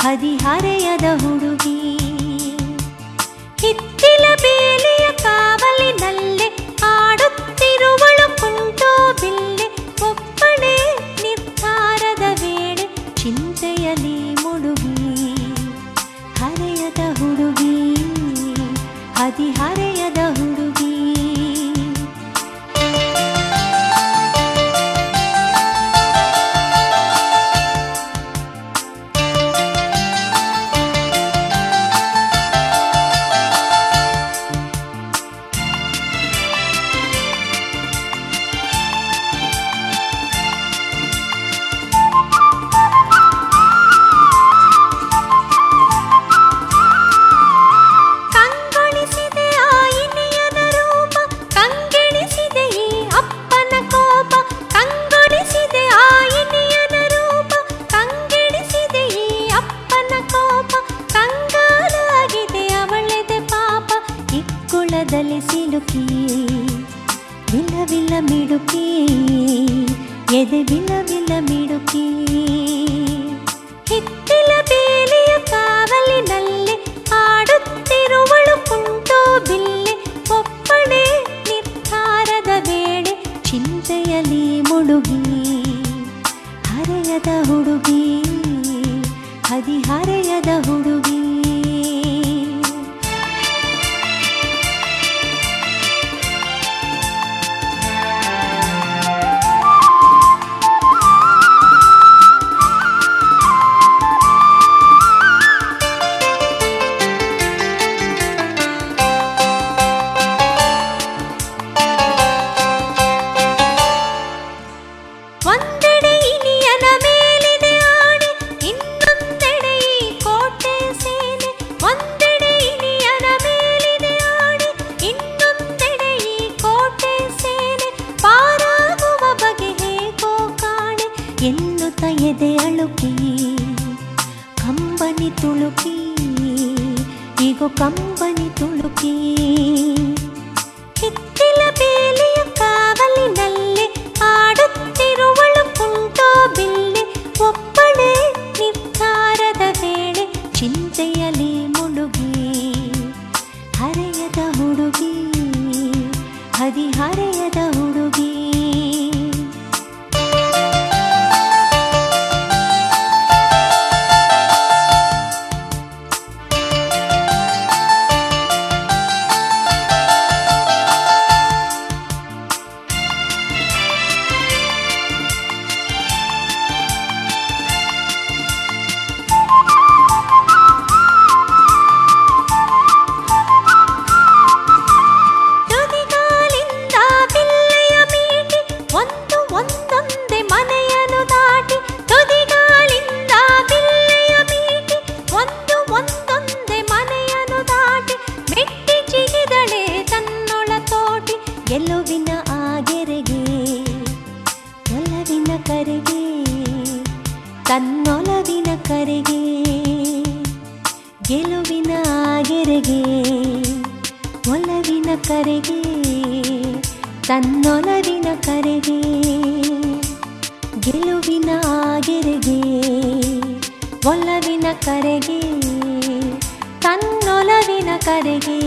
ಹದಿಹರೆಯದ ಹುಡುಗಿ. ಹಿತ್ತಿಲ ಬೇಲಿಯ ಕಾವಲಿನಲ್ಲೇ ಆಡುತ್ತಿರುವಳು ಕುಂಟೋ ಬಿಲ್ಲೆ. ಒಬ್ಬಳೇ ನಿರ್ಧಾರದ ವೇಳೆ ಚಿಂತೆಯಲ್ಲಿ ಮುಳುಗಿ. ಹರೆಯದ ಹುಡುಗಿ, ಹದಿಹರೆಯದ ಹುಡುಗಿ. ಸಿಲುಕಿ ವಿಲ ವಿಲ ಮಿಡುಕಿ, ಎದೆ ವಿಲ ವಿಲ ಮಿಡುಕಿ. ಹಿತ್ತಿಲ ಬೇಲಿಯ ಕಾವಲಿನಲ್ಲಿ ಆಡುತ್ತಿರುವಳು ಕುಂಟೋ ಬಿಲ್ಲೆ. ಒಬ್ಬಳೇ ನಿರ್ಧಾರದ ವೇಳೆ ಚಿಂತೆಯಲ್ಲಿ ಮುಳುಗಿ. ಹರೆಯದ ಹುಡುಗಿ, ಹದಿಹರೆಯದ ಹುಡುಗಿ. ಒಂದೆಡೆ ಇನಿಯನ ಮೇಲಿದೆ ಆಣೆ, ಇನ್ನೊಂದೆಡೆ ಈ ಕೋಟೆ ಸೇನೆ. ಒಂದೆಡೆ ಇನಿಯನ ಮೇಲಿದೆ ಆಣೆ, ಇನ್ನೊಂದೆಡೆ ಈ ಕೋಟೆ ಸೇನೆ. ಪಾರಾಗುವ ಬಗೆ ಹೇಗೋ ಕಾಣೆ ಎನ್ನುತ್ತ ಎದೆ ಅಳುಕಿ. ಕಂಬನಿ ತುಳುಕಿ, ಈಗ ಕಂಬನಿ ತುಳುಕಿ. ಹಿತ್ತಿಲ ಬೇಲಿಯ ಕಾವಲಿನಲ್ಲಿ ಆಡುತ್ತಿರುವಳು ಕುಂಟೋ ಬಿಲ್ಲೆ. ಒಬ್ಬಳೇ ನಿರ್ಧಾರದ ವೇಳೆ ಚಿಂತೆಯಲ್ಲಿ ಮುಳುಗಿ. ಹರೆಯದ ಹುಡುಗಿ, ಹದಿಹರೆಯದ ಹುಡುಗಿ. ಒಂದೊಂದೇ ಮನೆಯನ್ನು ದಾಟಿ, ತುದಿಗಾಲಿಂದ ಬಿಲ್ಲೆಯ ಮೀಟಿ. ಒಂದೊಂದೇ ಮನೆಯನ್ನು ದಾಟಿ, ಮೆಟ್ಟಿ ಜಿಗಿದಳೆ ತನ್ನೊಳ ತೋಟಿ. ಗೆಲುವಿನ ಆಗೆರೆಗೆ ಒಲವಿನ ಕರೆಗೆ, ತನ್ನೊಲವಿನ ಕರೆಗೆ. ಗೆಲುವಿನ ಆಗೆರೆಗೆ ಒಲವಿನ ಕರೆಗೆ, ತನ್ನೊಲವಿನ ಕರೆಗೆ. ಗೆಲುವಿನ ಆಗೆರೆಗೆ ಒಲವಿನ ಕರೆಗೆ, ತನ್ನೊಲವಿನ ಕರೆಗೆ.